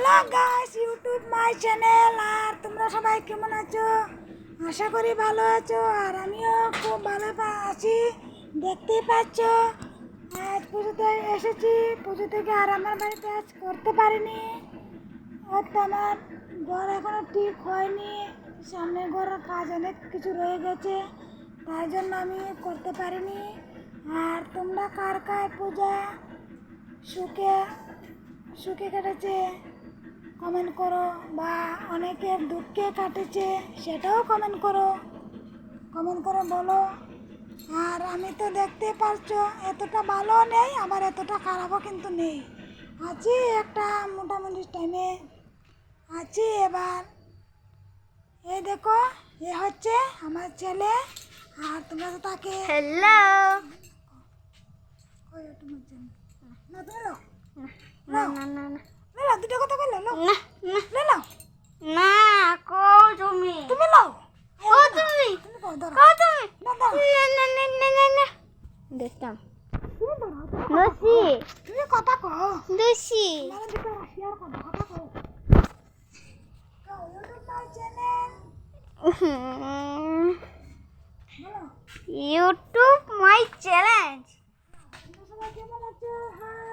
Hello guys, YouTube my channel. আর তোমরা সবাই কেমন আছো? আশা করি ভালো আছো। আর আমিও খুব ভালো আছি। দেখতেই পাচ্ছ আজ পুজোতে এসেছি। পুজো থেকে আর আমার বাড়িতে আজ করতে পারিনি। হয়তো আমার ঘর এখনো ঠিক হয়নি। সামনে ঘরের কাজ অনেক কিছু রয়ে গেছে, তাই জন্য আমি করতে পারিনি। আর তোমরা কার কার পূজা সুখে সুখে কেটেছে কমেন্ট করো, বা অনেকের দুঃখে কাটেছে সেটাও কমেন্ট করে বলো। আর আমি তো দেখতে পারছো এতটা ভালো নেই, আবার এতটা খারাপও কিন্তু নেই। আছি একটা মোটামুটি টাইমে আছি। এবার এই দেখো, এ হচ্ছে আমার ছেলে। আর তোমরা তো তাকে হ্যালো। না তুমি লো না না না না লো দুটো কথা বললো লো না লো লো না কো তুমি তুমি লো কো তুমি তুমি কও ধরো কো তুমি না ধরো না না না না না দেখতাম তুমি ধরো লসি তুমি কথা কও লসি মানে দুটো শেয়ার করো কথা কও ইউটিউব মাই চ্যানেল বলো ইউটিউব মাই চ্যালেঞ্জ। তোমরা সবাই কেমন আছো? হাই